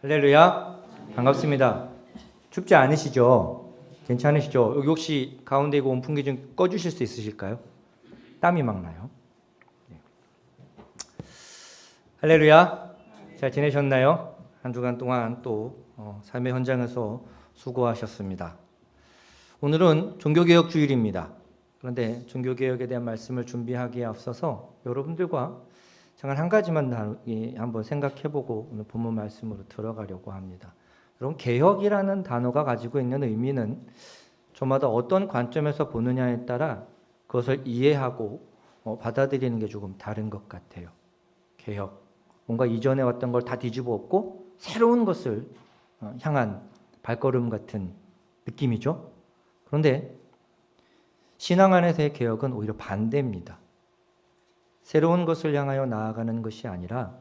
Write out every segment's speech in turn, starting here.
할렐루야. 반갑습니다. 춥지 않으시죠? 괜찮으시죠? 여기 혹시 가운데 이거 온풍기 좀 꺼주실 수 있으실까요? 땀이 막 나요. 네. 할렐루야. 잘 지내셨나요? 한 주간 동안 또 삶의 현장에서 수고하셨습니다. 오늘은 종교개혁 주일입니다. 그런데 종교개혁에 대한 말씀을 준비하기에 앞서서 여러분들과 잠깐 한 가지만 한번 생각해보고 오늘 본문 말씀으로 들어가려고 합니다. 여러분, 개혁이라는 단어가 가지고 있는 의미는 저마다 어떤 관점에서 보느냐에 따라 그것을 이해하고 받아들이는 게 조금 다른 것 같아요. 개혁, 뭔가 이전에 왔던 걸 다 뒤집어 엎고 새로운 것을 향한 발걸음 같은 느낌이죠. 그런데 신앙 안에서의 개혁은 오히려 반대입니다. 새로운 것을 향하여 나아가는 것이 아니라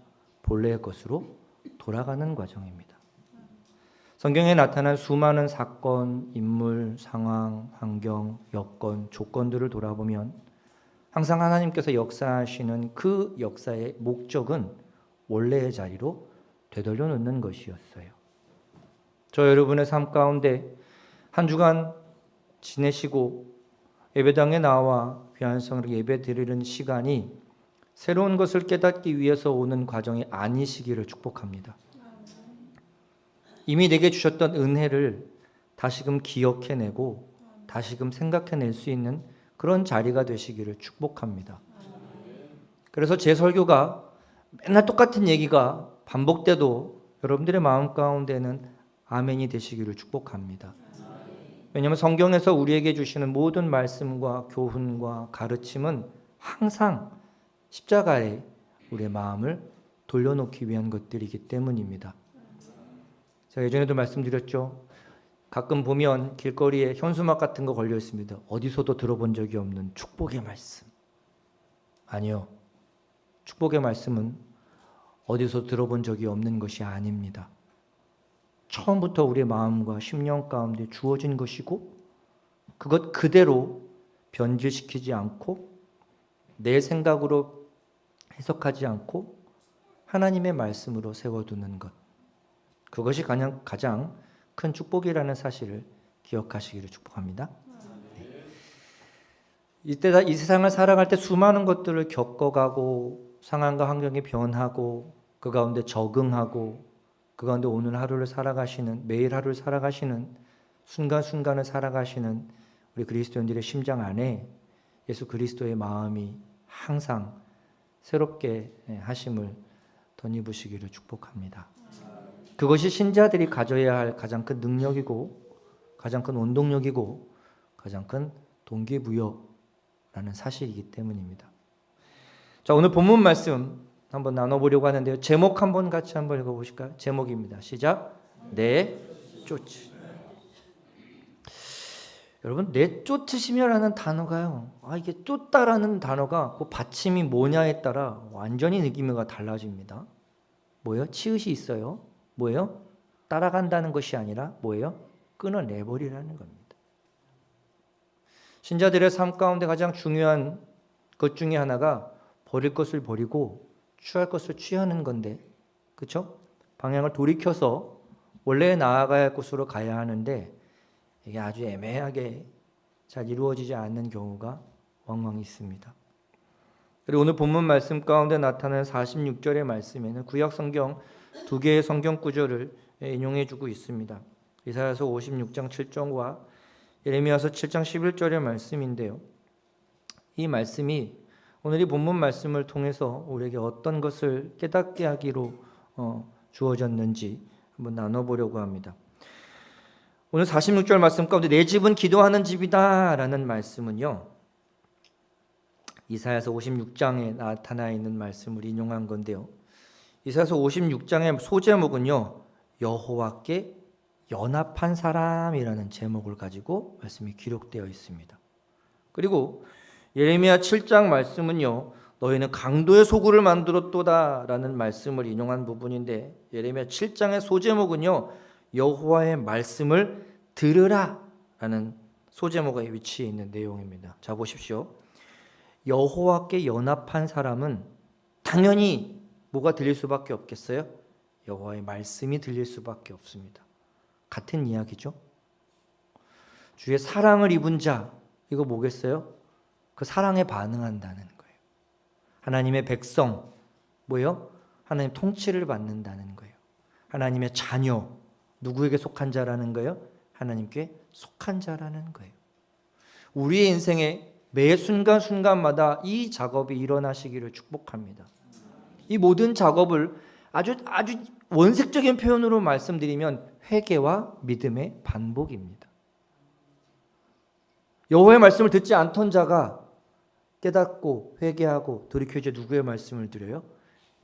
본래의 것으로 돌아가는 과정입니다. 성경에 나타난 수많은 사건, 인물, 상황, 환경, 여건, 조건들을 돌아보면 항상 하나님께서 역사하시는 그 역사의 목적은 원래의 자리로 되돌려 놓는 것이었어요. 저 여러분의 삶 가운데 한 주간 지내시고 예배당에 나와 귀한 성으로 예배 드리는 시간이 새로운 것을 깨닫기 위해서 오는 과정이 아니시기를 축복합니다. 이미 내게 주셨던 은혜를 다시금 기억해내고 다시금 생각해낼 수 있는 그런 자리가 되시기를 축복합니다. 그래서 제 설교가 맨날 똑같은 얘기가 반복돼도 여러분들의 마음 가운데는 아멘이 되시기를 축복합니다. 왜냐하면 성경에서 우리에게 주시는 모든 말씀과 교훈과 가르침은 항상 십자가에 우리의 마음을 돌려놓기 위한 것들이기 때문입니다. 제가 예전에도 말씀드렸죠. 가끔 보면 길거리에 현수막 같은 거 걸려 있습니다. 어디서도 들어본 적이 없는 축복의 말씀. 아니요. 축복의 말씀은 어디서 들어본 적이 없는 것이 아닙니다. 처음부터 우리의 마음과 심령 가운데 주어진 것이고 그것 그대로 변질시키지 않고 내 생각으로 해석하지 않고 하나님의 말씀으로 세워두는 것, 그것이 가장 큰 축복이라는 사실을 기억하시기를 축복합니다. 네. 이때 이 세상을 살아갈 때 수많은 것들을 겪어가고 상황과 환경이 변하고 그 가운데 적응하고 그 가운데 오늘 하루를 살아가시는, 매일 하루를 살아가시는, 순간순간을 살아가시는 우리 그리스도인들의 심장 안에 예수 그리스도의 마음이 항상 새롭게 하심을 덧입으시기를 축복합니다. 그것이 신자들이 가져야 할 가장 큰 능력이고 가장 큰 원동력이고 가장 큰 동기부여라는 사실이기 때문입니다. 자, 오늘 본문 말씀 한번 나눠보려고 하는데요. 제목 한번 같이 한번 읽어보실까요? 제목입니다. 시작. 내쫓으. 여러분, 내쫓으시며라는 단어가요. 이게 쫓다라는 단어가 그 받침이 뭐냐에 따라 완전히 느낌이 달라집니다. 뭐예요? 치읓이 있어요. 뭐예요? 따라간다는 것이 아니라 뭐예요? 끊어내버리라는 겁니다. 신자들의 삶 가운데 가장 중요한 것 중에 하나가 버릴 것을 버리고 취할 것을 취하는 건데, 그렇죠? 방향을 돌이켜서 원래 나아가야 할 곳으로 가야 하는데 이게 아주 애매하게 잘 이루어지지 않는 경우가 왕왕 있습니다. 그리고 오늘 본문 말씀 가운데 나타나는 46절의 말씀에는 구약 성경 두 개의 성경 구절을 인용해 주고 있습니다. 이사야서 56장 7절과 예레미야서 7장 11절의 말씀인데요. 이 말씀이 오늘 이 본문 말씀을 통해서 우리에게 어떤 것을 깨닫게 하기로 주어졌는지 한번 나눠보려고 합니다. 오늘 46절 말씀 가운데 내 집은 기도하는 집이다 라는 말씀은요, 이사야서 56장에 나타나 있는 말씀을 인용한 건데요. 이사야서 56장의 소제목은요, 여호와께 연합한 사람이라는 제목을 가지고 말씀이 기록되어 있습니다. 그리고 예레미야 7장 말씀은요, 너희는 강도의 소굴을 만들었도다 라는 말씀을 인용한 부분인데, 예레미야 7장의 소제목은요, 여호와의 말씀을 들으라 라는 소제목에 위치해 있는 내용입니다. 자, 보십시오. 여호와께 연합한 사람은 당연히 뭐가 들릴 수밖에 없겠어요? 여호와의 말씀이 들릴 수밖에 없습니다. 같은 이야기죠. 주의 사랑을 입은 자, 이거 뭐겠어요? 그 사랑에 반응한다는 거예요. 하나님의 백성, 뭐예요? 하나님 통치를 받는다는 거예요. 하나님의 자녀, 누구에게 속한 자라는 거예요? 하나님께 속한 자라는 거예요. 우리의 인생의 매 순간순간마다 이 작업이 일어나시기를 축복합니다. 이 모든 작업을 아주 원색적인 표현으로 말씀드리면 회개와 믿음의 반복입니다. 여호와의 말씀을 듣지 않던 자가 깨닫고 회개하고 돌이켜 이제 누구의 말씀을 들어요?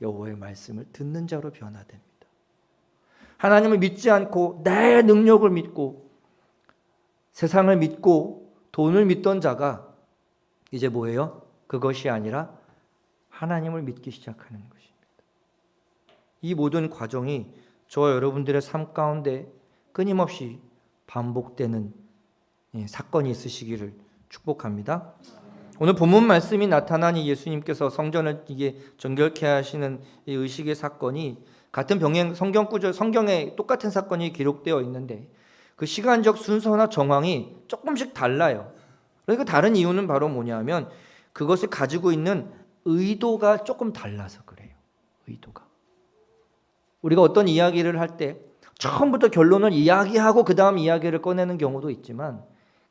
여호와의 말씀을 듣는 자로 변화됩니다. 하나님을 믿지 않고 내 능력을 믿고 세상을 믿고 돈을 믿던 자가 이제 뭐예요? 그것이 아니라 하나님을 믿기 시작하는 것입니다. 이 모든 과정이 저와 여러분들의 삶 가운데 끊임없이 반복되는 사건이 있으시기를 축복합니다. 오늘 본문 말씀이 나타난 이 예수님께서 성전을 이게 정결케 하시는 이 의식의 사건이 같은 병행 성경 구절 성경에 똑같은 사건이 기록되어 있는데 그 시간적 순서나 정황이 조금씩 달라요. 그러니까 다른 이유는 바로 뭐냐면 그것을 가지고 있는 의도가 조금 달라서 그래요. 의도가. 우리가 어떤 이야기를 할 때 처음부터 결론을 이야기하고 그 다음 이야기를 꺼내는 경우도 있지만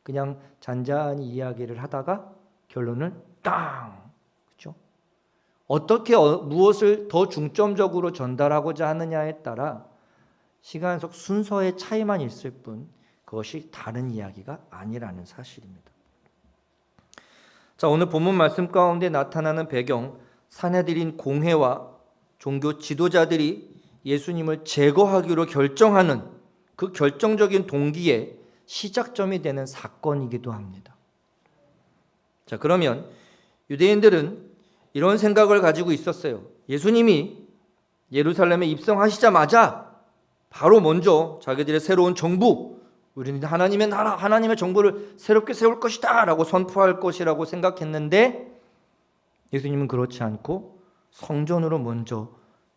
그냥 잔잔히 이야기를 하다가 결론을 땅! 그렇죠? 어떻게 무엇을 더 중점적으로 전달하고자 하느냐에 따라 시간 속 순서의 차이만 있을 뿐 그것이 다른 이야기가 아니라는 사실입니다. 자, 오늘 본문 말씀 가운데 나타나는 배경, 산헤드린 공회와 종교 지도자들이 예수님을 제거하기로 결정하는 그 결정적인 동기의 시작점이 되는 사건이기도 합니다. 자, 그러면 유대인들은 이런 생각을 가지고 있었어요. 예수님이 예루살렘에 입성하시자마자 바로 먼저 자기들의 새로운 정부, 우리는 하나님의 나라, 하나님의 정부를 새롭게 세울 것이다 라고 선포할 것이라고 생각했는데 예수님은 그렇지 않고 성전으로 먼저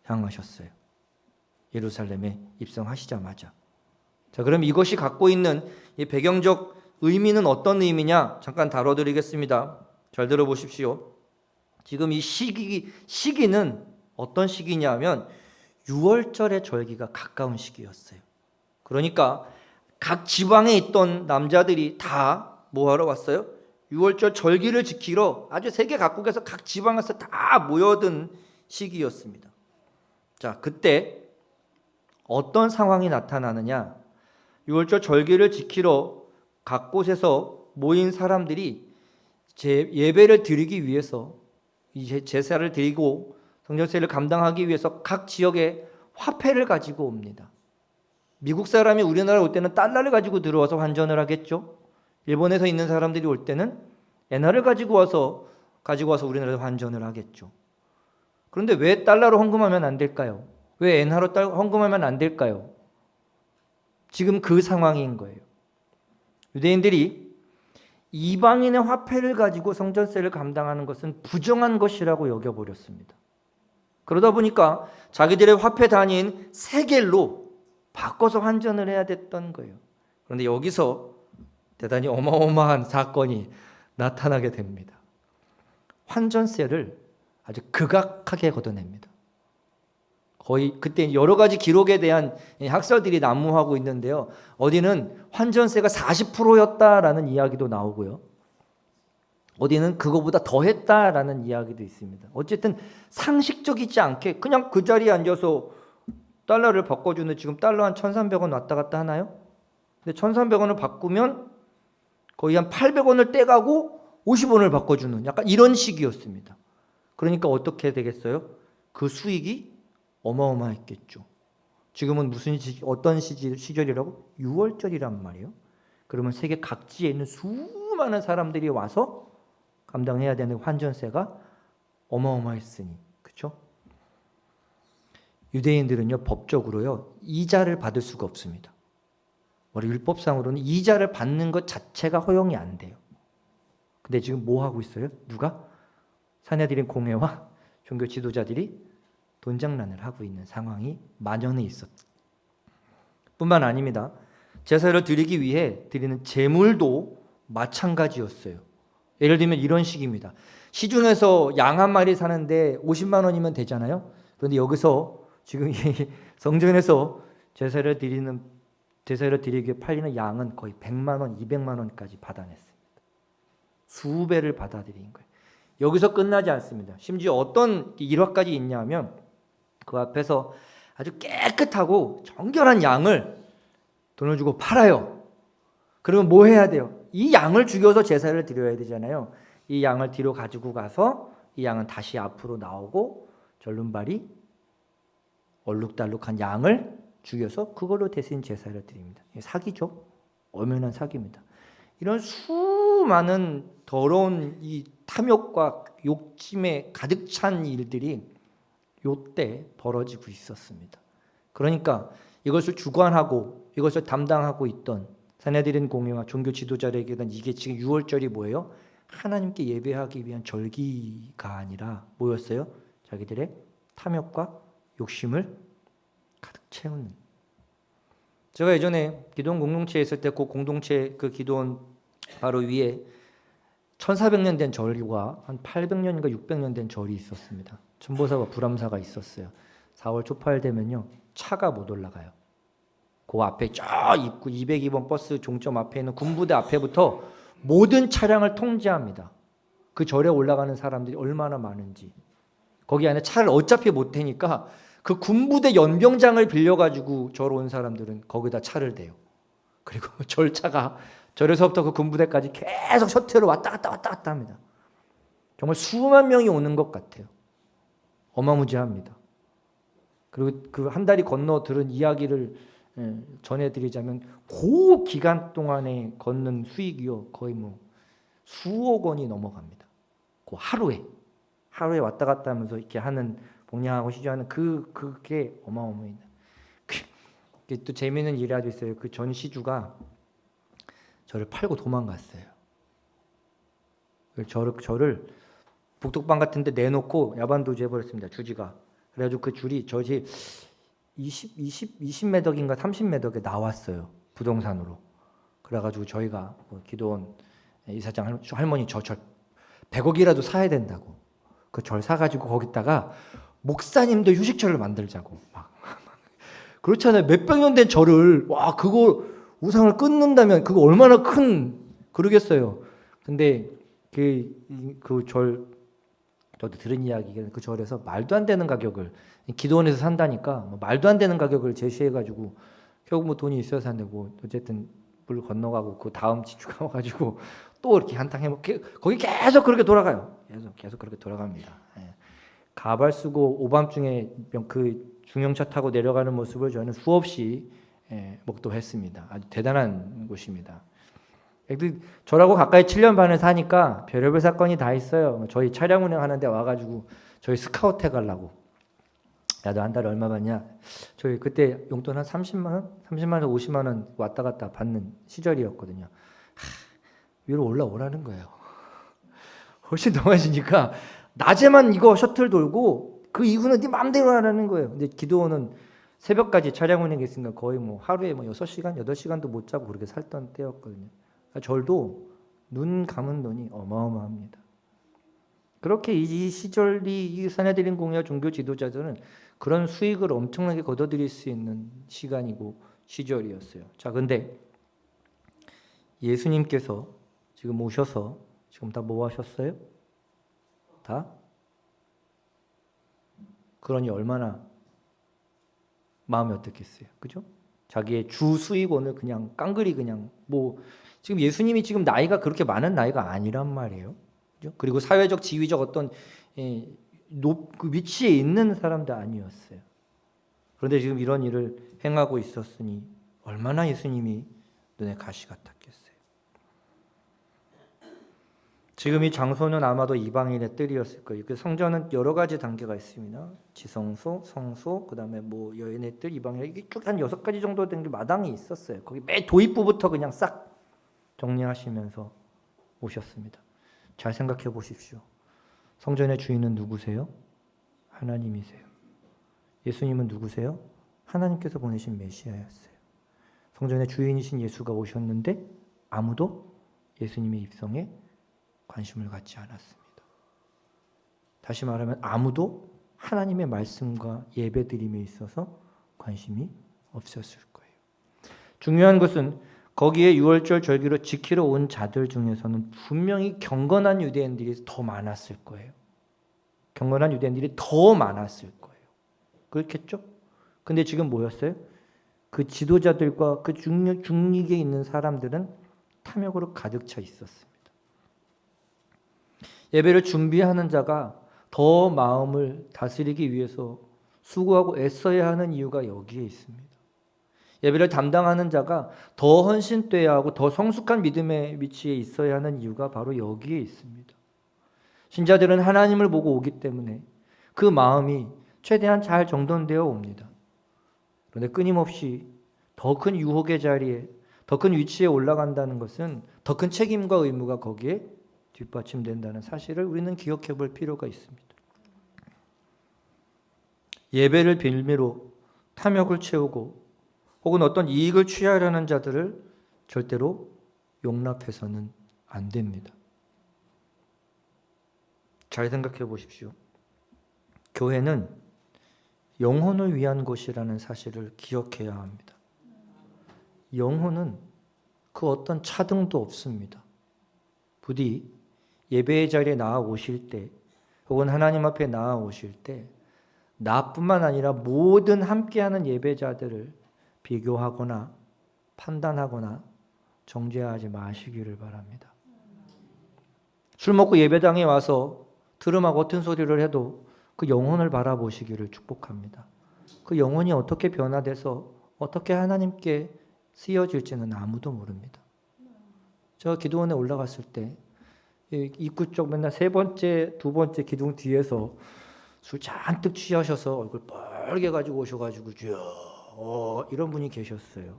향하셨어요. 예루살렘에 입성하시자마자. 자, 그럼 이것이 갖고 있는 이 배경적 의미는 어떤 의미냐? 잠깐 다뤄드리겠습니다. 잘 들어보십시오. 지금 이 시기는 어떤 시기냐면 6월절의 절기가 가까운 시기였어요. 그러니까 각 지방에 있던 남자들이 다 뭐하러 왔어요? 6월절 절기를 지키러 아주 세계 각국에서 각 지방에서 다 모여든 시기였습니다. 자, 그때 어떤 상황이 나타나느냐? 6월절 절기를 지키러 각 곳에서 모인 사람들이 예배를 드리기 위해서 제사를 드리고 성전세를 감당하기 위해서 각 지역에 화폐를 가지고 옵니다. 미국 사람이 우리나라에 올 때는 달러를 가지고 들어와서 환전을 하겠죠. 일본에서 있는 사람들이 올 때는 엔화를 가지고 와서 우리나라에서 환전을 하겠죠. 그런데 왜 달러로 헌금하면 안 될까요? 왜 엔화로 헌금하면 안 될까요? 지금 그 상황인 거예요. 유대인들이 이방인의 화폐를 가지고 성전세를 감당하는 것은 부정한 것이라고 여겨버렸습니다. 그러다 보니까 자기들의 화폐 단위인 세겔로 바꿔서 환전을 해야 됐던 거예요. 그런데 여기서 대단히 어마어마한 사건이 나타나게 됩니다. 환전세를 아주 극악하게 걷어냅니다. 거의 그때 여러 가지 기록에 대한 학설들이 난무하고 있는데요. 어디는 환전세가 40%였다라는 이야기도 나오고요. 어디는 그거보다 더 했다라는 이야기도 있습니다. 어쨌든 상식적이지 않게 그냥 그 자리에 앉아서 달러를 바꿔주는, 지금 달러 한 1,300원 왔다 갔다 하나요? 근데 1,300원을 바꾸면 거의 한 800원을 떼가고 50원을 바꿔주는 약간 이런 식이었습니다. 그러니까 어떻게 되겠어요? 그 수익이 어마어마했겠죠. 지금은 어떤 시절이라고? 6월절이란 말이에요. 그러면 세계 각지에 있는 수많은 사람들이 와서 감당해야 되는 환전세가 어마어마했으니, 그렇죠? 유대인들은요, 법적으로요, 이자를 받을 수가 없습니다. 우리 율법상으로는 이자를 받는 것 자체가 허용이 안 돼요. 근데 지금 뭐 하고 있어요? 누가? 산헤드린 공회와 종교 지도자들이 돈장난을 하고 있는 상황이 만연해 있었. 뿐만 아닙니다. 제사를 드리기 위해 드리는 제물도 마찬가지였어요. 예를 들면 이런 식입니다. 시중에서 양 한 마리 사는데 50만 원이면 되잖아요. 그런데 여기서 지금 이 성전에서 제사를 드리기 위해 팔리는 양은 거의 100만 원, 200만 원까지 받아냈습니다. 수배를 받아들인 거예요. 여기서 끝나지 않습니다. 심지어 어떤 일화까지 있냐면 그 앞에서 아주 깨끗하고 정결한 양을 돈을 주고 팔아요. 그러면 뭐 해야 돼요? 이 양을 죽여서 제사를 드려야 되잖아요. 이 양을 뒤로 가지고 가서 이 양은 다시 앞으로 나오고 절름발이 얼룩달룩한 양을 죽여서 그걸로 대신 제사를 드립니다. 사기죠. 엄연한 사기입니다. 이런 수많은 더러운 이 탐욕과 욕심에 가득 찬 일들이 요때 벌어지고 있었습니다. 그러니까 이것을 주관하고 이것을 담당하고 있던 산헤드린 공회와 종교 지도자들에게는 이게 지금 6월절이 뭐예요? 하나님께 예배하기 위한 절기가 아니라 뭐였어요? 자기들의 탐욕과 욕심을 가득 채우는. 제가 예전에 기도원 공동체에 있을 때 그 공동체 그 기도원 바로 위에 1400년 된 절과 한 800년인가 600년 된 절이 있었습니다. 천보사와 불암사가 있었어요. 4월 초팔 되면요 차가 못 올라가요. 그 앞에 저 입구 202번 버스 종점 앞에 있는 군부대 앞에부터 모든 차량을 통제합니다. 그 절에 올라가는 사람들이 얼마나 많은지. 거기 안에 차를 어차피 못 태니까 그 군부대 연병장을 빌려가지고 절 온 사람들은 거기다 차를 대요. 그리고 절차가 절에서부터 그 군부대까지 계속 셔틀로 왔다 갔다 합니다. 정말 수만 명이 오는 것 같아요. 어마무지합니다. 그리고 그 한 달이 건너 들은 이야기를 전해드리자면 그 기간 동안에 걷는 수익이요 거의 뭐 수억 원이 넘어갑니다. 그 하루에 왔다 갔다 하면서 이렇게 하는 봉양하고 시주하는 그게 어마어마합니다. 또 재미있는 일이 아주 있어요. 그 전 시주가 저를 팔고 도망갔어요. 저를 복덕방 같은 데 내놓고 야반도주 해버렸습니다. 주지가. 그래가지고 그 줄이 저지 20매덕인가 30매덕에 나왔어요. 부동산으로. 그래가지고 저희가 기도원 이사장 할머니 저 절 100억이라도 사야 된다고. 그 절 사가지고 거기다가 목사님도 휴식처를 만들자고. 막. 그렇잖아요. 몇백 년 된 절을 와 그거 우상을 끊는다면 그거 얼마나 큰 그러겠어요. 근데 그 절 저도 들은 이야기가 그 절에서 말도 안 되는 가격을 기도원에서 산다니까 뭐 말도 안 되는 가격을 제시해가지고 결국 뭐 돈이 있어야 산다고 어쨌든 물 건너가고 그 다음 지주가 와가지고 또 이렇게 한탕 해먹게 거기 계속 그렇게 돌아가요. 계속 그렇게 돌아갑니다. 예. 가발 쓰고 오밤중에 그 중형차 타고 내려가는 모습을 저는 수없이 목도했습니다. 아주 대단한 곳입니다. 저라고 가까이 7년 반을 사니까 별의별 사건이 다 있어요. 저희 차량 운행하는데 와가지고 저희 스카우트 해가려고 야너 한 달에 얼마 받냐? 저희 그때 용돈 한 30만 원? 30만 원, 50만 원 왔다 갔다 받는 시절이었거든요. 위로 올라오라는 거예요. 훨씬 더 많으니까 낮에만 이거 셔틀 돌고 그 이후는 네 마음대로 하라는 거예요. 근데 기도원은 새벽까지 차량 운행했으니까 거의 뭐 하루에 뭐 6시간, 8시간도 못 자고 그렇게 살던 때였거든요. 절도 눈 감은 돈이 어마어마합니다. 그렇게 이 시절이 이 산헤드린 공회와 종교 지도자들은 그런 수익을 엄청나게 거둬들일 수 있는 시간이고 시절이었어요. 자, 근데 예수님께서 지금 오셔서 지금 다 뭐 하셨어요? 다? 그러니 얼마나 마음이 어떻겠어요? 그죠? 자기의 주 수익원을 그냥 깡그리 그냥 뭐 지금 예수님이 지금 나이가 그렇게 많은 나이가 아니란 말이에요. 그죠? 그리고 사회적 지위적 어떤 그 위치에 있는 사람도 아니었어요. 그런데 지금 이런 일을 행하고 있었으니 얼마나 예수님이 눈에 가시 같았겠어요. 지금 이 장소는 아마도 이방인의 뜰이었을 거예요. 그 성전은 여러 가지 단계가 있습니다. 지성소, 성소, 그다음에 뭐 여인의 뜰, 이방인 이게 쭉 한 6가지 정도 된 게 마당이 있었어요. 거기 매 도입부부터 그냥 싹 정리하시면서 오셨습니다. 잘 생각해 보십시오. 성전의 주인은 누구세요? 하나님이세요. 예수님은 누구세요? 하나님께서 보내신 메시아였어요. 성전의 주인이신 예수가 오셨는데 아무도 예수님의 입성에 관심을 갖지 않았습니다. 다시 말하면 아무도 하나님의 말씀과 예배드림에 있어서 관심이 없었을 거예요. 중요한 것은 거기에 유월절 절기로 지키러 온 자들 중에서는 분명히 경건한 유대인들이 더 많았을 거예요. 경건한 유대인들이 더 많았을 거예요. 그렇겠죠? 근데 지금 뭐였어요? 그 지도자들과 그 중직에 있는 사람들은 탐욕으로 가득 차 있었습니다. 예배를 준비하는 자가 더 마음을 다스리기 위해서 수고하고 애써야 하는 이유가 여기에 있습니다. 예배를 담당하는 자가 더 헌신되어야 하고 더 성숙한 믿음의 위치에 있어야 하는 이유가 바로 여기에 있습니다. 신자들은 하나님을 보고 오기 때문에 그 마음이 최대한 잘 정돈되어 옵니다. 그런데 끊임없이 더 큰 유혹의 자리에, 더 큰 위치에 올라간다는 것은 더 큰 책임과 의무가 거기에 뒷받침된다는 사실을 우리는 기억해 볼 필요가 있습니다. 예배를 빌미로 탐욕을 채우고 혹은 어떤 이익을 취하려는 자들을 절대로 용납해서는 안 됩니다. 잘 생각해 보십시오. 교회는 영혼을 위한 곳이라는 사실을 기억해야 합니다. 영혼은 그 어떤 차등도 없습니다. 부디 예배의 자리에 나아오실 때 혹은 하나님 앞에 나아오실 때 나뿐만 아니라 모든 함께하는 예배자들을 비교하거나 판단하거나 정죄하지 마시기를 바랍니다. 술 먹고 예배당에 와서 들음하고 어떤 소리를 해도 그 영혼을 바라보시기를 축복합니다. 그 영혼이 어떻게 변화돼서 어떻게 하나님께 쓰여질지는 아무도 모릅니다. 저 기도원에 올라갔을 때 입구 쪽 맨날 세 번째, 두 번째 기둥 뒤에서 술 잔뜩 취하셔서 얼굴 뻘게 가지고 오셔가지고 이런 분이 계셨어요.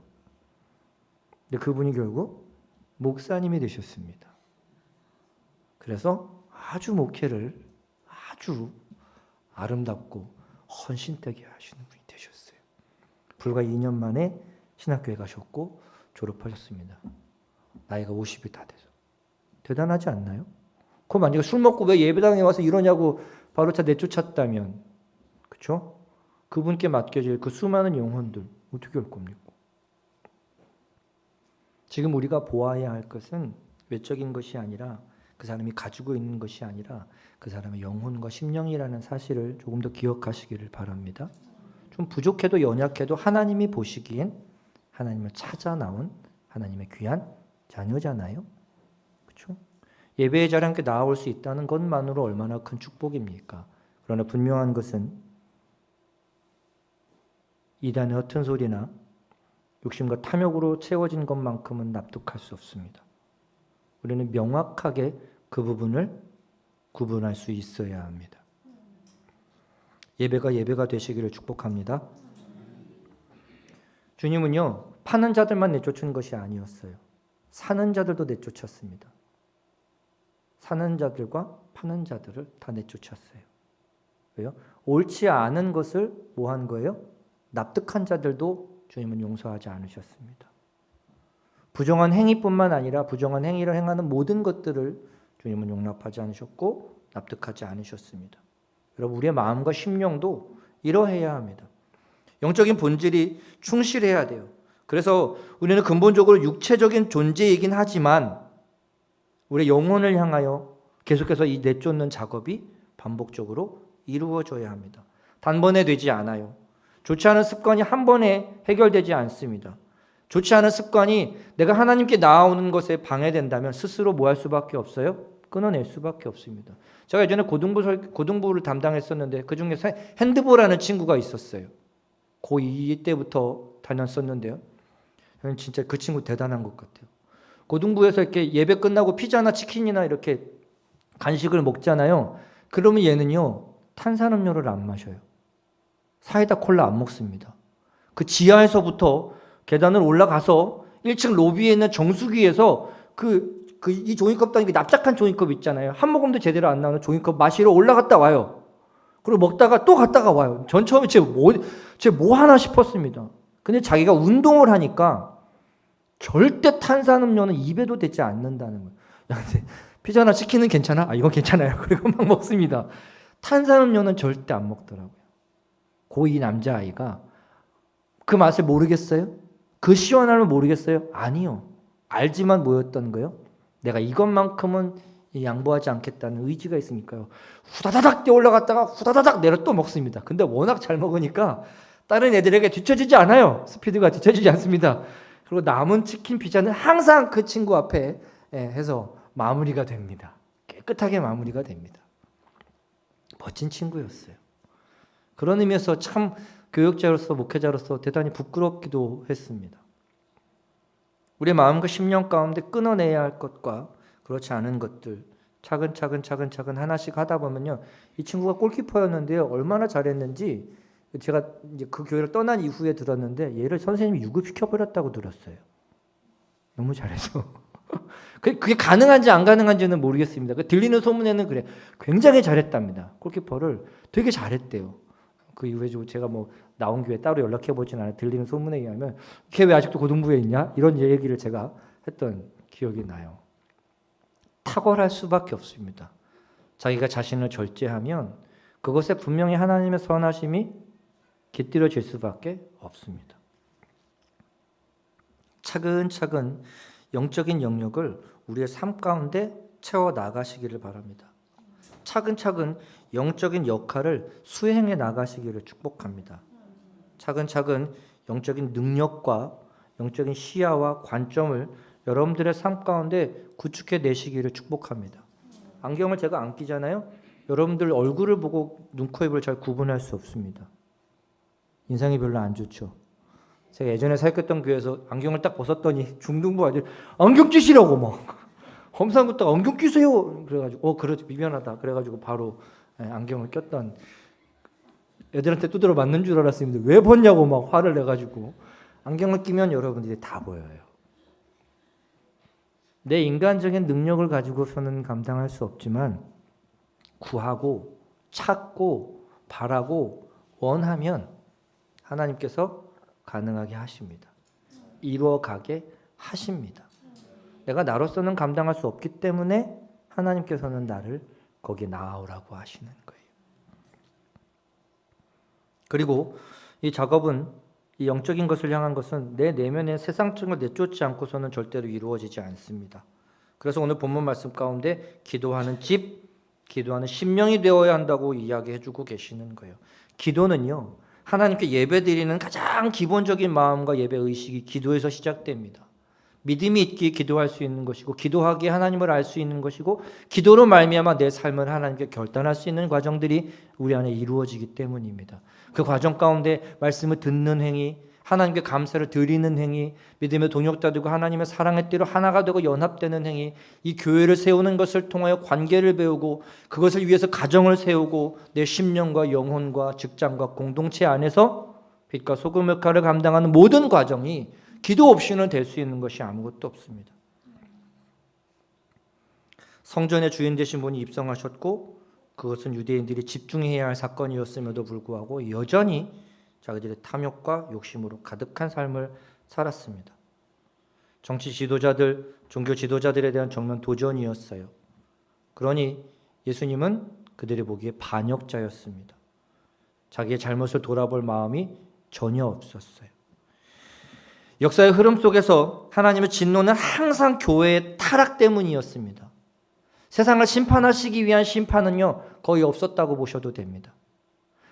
근데 그분이 결국 목사님이 되셨습니다. 그래서 아주 목회를 아주 아름답고 헌신되게 하시는 분이 되셨어요. 불과 2년 만에 신학교에 가셨고 졸업하셨습니다. 나이가 50이 다 돼서. 대단하지 않나요? 그럼 만약에 술 먹고 왜 예배당에 와서 이러냐고 바로 차 내쫓았다면, 그렇죠? 그분께 맡겨질 그 수많은 영혼들 어떻게 할 겁니까? 지금 우리가 보아야 할 것은 외적인 것이 아니라 그 사람이 가지고 있는 것이 아니라 그 사람의 영혼과 심령이라는 사실을 조금 더 기억하시기를 바랍니다. 좀 부족해도 연약해도 하나님이 보시기엔 하나님을 찾아 나온 하나님의 귀한 자녀잖아요. 그렇죠? 예배의 자리에 함께 나아올 수 있다는 것만으로 얼마나 큰 축복입니까? 그러나 분명한 것은 이단의 허튼 소리나 욕심과 탐욕으로 채워진 것만큼은 납득할 수 없습니다. 우리는 명확하게 그 부분을 구분할 수 있어야 합니다. 예배가 되시기를 축복합니다. 주님은요, 파는 자들만 내쫓은 것이 아니었어요. 사는 자들도 내쫓았습니다. 사는 자들과 파는 자들을 다 내쫓았어요. 왜요? 옳지 않은 것을 뭐 한 거예요? 납득한 자들도 주님은 용서하지 않으셨습니다. 부정한 행위뿐만 아니라 부정한 행위를 행하는 모든 것들을 주님은 용납하지 않으셨고 납득하지 않으셨습니다. 여러분, 우리의 마음과 심령도 이러해야 합니다. 영적인 본질이 충실해야 돼요. 그래서 우리는 근본적으로 육체적인 존재이긴 하지만 우리의 영혼을 향하여 계속해서 이 내쫓는 작업이 반복적으로 이루어져야 합니다. 단번에 되지 않아요. 좋지 않은 습관이 한 번에 해결되지 않습니다. 좋지 않은 습관이 내가 하나님께 나아오는 것에 방해된다면 스스로 뭐 할 수밖에 없어요? 끊어낼 수밖에 없습니다. 제가 예전에 고등부를 담당했었는데 그중에 핸드볼하는 친구가 있었어요. 고2 때부터 다녔었는데요. 저는 진짜 그 친구 대단한 것 같아요. 고등부에서 이렇게 예배 끝나고 피자나 치킨이나 이렇게 간식을 먹잖아요. 그러면 얘는요, 탄산음료를 안 마셔요. 사이다 콜라 안 먹습니다. 그 지하에서부터 계단을 올라가서 1층 로비에 있는 정수기에서 이 종이컵 납작한 종이컵 있잖아요. 한 모금도 제대로 안 나오는 종이컵 마시러 올라갔다 와요. 그리고 먹다가 또 갔다가 와요. 전 처음에 쟤 뭐 하나 싶었습니다. 근데 자기가 운동을 하니까 절대 탄산음료는 입에도 대지 않는다는 거예요. 야, 근데 피자나 치킨은 괜찮아? 아, 이건 괜찮아요. 그리고 막 먹습니다. 탄산음료는 절대 안 먹더라고요. 고2 남자아이가 그 맛을 모르겠어요? 그 시원함을 모르겠어요? 아니요. 알지만 뭐였던 거예요? 내가 이것만큼은 양보하지 않겠다는 의지가 있으니까요. 후다다닥 뛰어 올라갔다가 후다다닥 내려 또 먹습니다. 근데 워낙 잘 먹으니까 다른 애들에게 뒤처지지 않아요. 스피드가 뒤처지지 않습니다. 그리고 남은 치킨 피자는 항상 그 친구 앞에 해서 마무리가 됩니다. 깨끗하게 마무리가 됩니다. 멋진 친구였어요. 그런 의미에서 참 교육자로서 목회자로서 대단히 부끄럽기도 했습니다. 우리의 마음과 심령 가운데 끊어내야 할 것과 그렇지 않은 것들 차근차근 하나씩 하다 보면요. 이 친구가 골키퍼였는데요. 얼마나 잘했는지 제가 이제 그 교회를 떠난 이후에 들었는데 얘를 선생님이 유급시켜버렸다고 들었어요. 너무 잘해서. 그게 가능한지 안 가능한지는 모르겠습니다. 들리는 소문에는 그래. 굉장히 잘했답니다. 골키퍼를 되게 잘했대요. 그 이후에 제가 뭐 나온 교회 따로 연락해 보진 않아요. 들리는 소문에 의하면 걔 왜 아직도 고등부에 있냐? 이런 얘기를 제가 했던 기억이 나요. 탁월할 수밖에 없습니다. 자기가 자신을 절제하면 그것에 분명히 하나님의 선하심이 깃들여질 수밖에 없습니다. 차근차근 영적인 영역을 우리의 삶 가운데 채워 나가시기를 바랍니다. 차근차근 영적인 역할을 수행해 나가시기를 축복합니다. 차근차근 영적인 능력과 영적인 시야와 관점을 여러분들의 삶 가운데 구축해 내시기를 축복합니다. 안경을 제가 안 끼잖아요. 여러분들 얼굴을 보고 눈, 코, 입을 잘 구분할 수 없습니다. 인상이 별로 안 좋죠. 제가 예전에 사역했던 교회에서 안경을 딱 벗었더니 중등부 아들 안경 끼시라고 막 검사부터 안경 끼세요. 그래가지고 그렇지 미안하다. 그래가지고 바로 안경을 꼈던 애들한테 두드려 맞는 줄 알았습니다. 왜 벗냐고 막 화를 내가지고 안경을 끼면 여러분들이 다 보여요. 내 인간적인 능력을 가지고서는 감당할 수 없지만 구하고 찾고 바라고 원하면 하나님께서 가능하게 하십니다. 이루어가게 하십니다. 내가 나로서는 감당할 수 없기 때문에 하나님께서는 나를 거기에 나아오라고 하시는 거예요. 그리고 이 작업은 이 영적인 것을 향한 것은 내 내면의 세상적인 걸 내쫓지 않고서는 절대로 이루어지지 않습니다. 그래서 오늘 본문 말씀 가운데 기도하는 집, 기도하는 심령이 되어야 한다고 이야기해주고 계시는 거예요. 기도는요, 하나님께 예배드리는 가장 기본적인 마음과 예배 의식이 기도에서 시작됩니다. 믿음이 있기에 기도할 수 있는 것이고 기도하기에 하나님을 알 수 있는 것이고 기도로 말미암아 내 삶을 하나님께 결단할 수 있는 과정들이 우리 안에 이루어지기 때문입니다. 그 과정 가운데 말씀을 듣는 행위, 하나님께 감사를 드리는 행위, 믿음의 동역자 되고 하나님의 사랑의 띠로 하나가 되고 연합되는 행위, 이 교회를 세우는 것을 통하여 관계를 배우고 그것을 위해서 가정을 세우고 내 심령과 영혼과 직장과 공동체 안에서 빛과 소금 역할을 감당하는 모든 과정이 기도 없이는 될 수 있는 것이 아무것도 없습니다. 성전의 주인 되신 분이 입성하셨고 그것은 유대인들이 집중해야 할 사건이었음에도 불구하고 여전히 자기들의 탐욕과 욕심으로 가득한 삶을 살았습니다. 정치 지도자들, 종교 지도자들에 대한 정면 도전이었어요. 그러니 예수님은 그들이 보기에 반역자였습니다. 자기의 잘못을 돌아볼 마음이 전혀 없었어요. 역사의 흐름 속에서 하나님의 진노는 항상 교회의 타락 때문이었습니다. 세상을 심판하시기 위한 심판은요 거의 없었다고 보셔도 됩니다.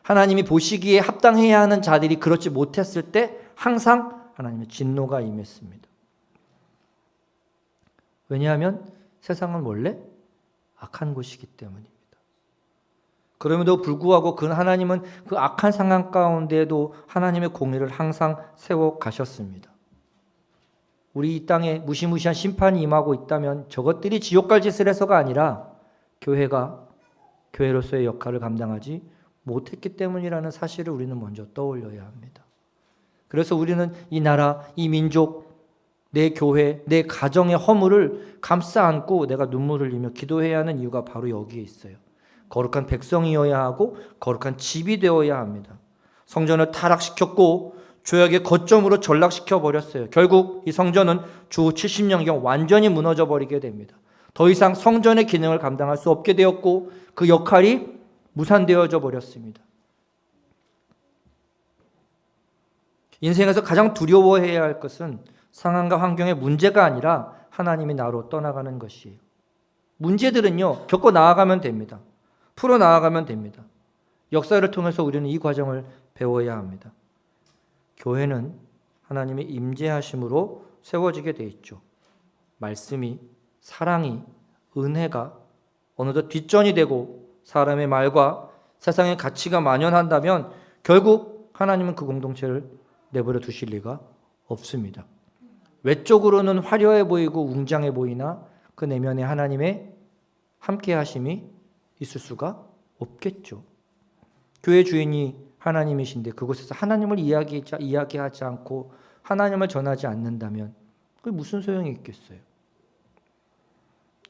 하나님이 보시기에 합당해야 하는 자들이 그렇지 못했을 때 항상 하나님의 진노가 임했습니다. 왜냐하면 세상은 원래 악한 곳이기 때문입니다. 그럼에도 불구하고 그 하나님은 그 악한 상황 가운데에도 하나님의 공의를 항상 세워 가셨습니다. 우리 이 땅에 무시무시한 심판이 임하고 있다면 저것들이 지옥 갈 짓을 해서가 아니라 교회가 교회로서의 역할을 감당하지 못했기 때문이라는 사실을 우리는 먼저 떠올려야 합니다. 그래서 우리는 이 나라, 이 민족, 내 교회, 내 가정의 허물을 감싸 안고 내가 눈물을 흘리며 기도해야 하는 이유가 바로 여기에 있어요. 거룩한 백성이어야 하고 거룩한 집이 되어야 합니다. 성전을 타락시켰고 죄악의 거점으로 전락시켜 버렸어요. 결국 이 성전은 주 70년경 완전히 무너져 버리게 됩니다. 더 이상 성전의 기능을 감당할 수 없게 되었고 그 역할이 무산되어져 버렸습니다. 인생에서 가장 두려워해야 할 것은 상황과 환경의 문제가 아니라 하나님이 나로 떠나가는 것이에요. 문제들은요, 겪어 나아가면 됩니다. 풀어 나아가면 됩니다. 역사를 통해서 우리는 이 과정을 배워야 합니다. 교회는 하나님의 임재하심으로 세워지게 돼 있죠. 말씀이, 사랑이, 은혜가 어느덧 뒷전이 되고 사람의 말과 세상의 가치가 만연한다면 결국 하나님은 그 공동체를 내버려 두실 리가 없습니다. 외적으로는 화려해 보이고 웅장해 보이나 그 내면에 하나님의 함께 하심이 있을 수가 없겠죠. 교회 주인이 하나님이신데 그곳에서 하나님을 이야기하지 않고 하나님을 전하지 않는다면 그게 무슨 소용이 있겠어요?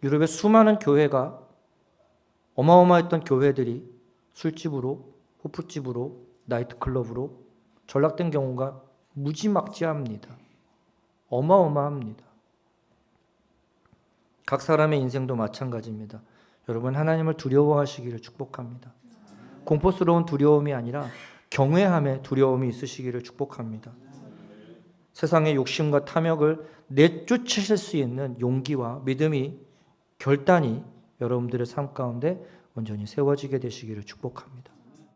유럽의 수많은 교회가 어마어마했던 교회들이 술집으로, 호프집으로, 나이트클럽으로 전락된 경우가 무지막지합니다. 어마어마합니다. 각 사람의 인생도 마찬가지입니다. 여러분 하나님을 두려워하시기를 축복합니다. 공포스러운 두려움이 아니라 경외함의 두려움이 있으시기를 축복합니다. 세상의 욕심과 탐욕을 내쫓으실 수 있는 용기와 믿음이 결단이 여러분들의 삶 가운데 온전히 세워지게 되시기를 축복합니다.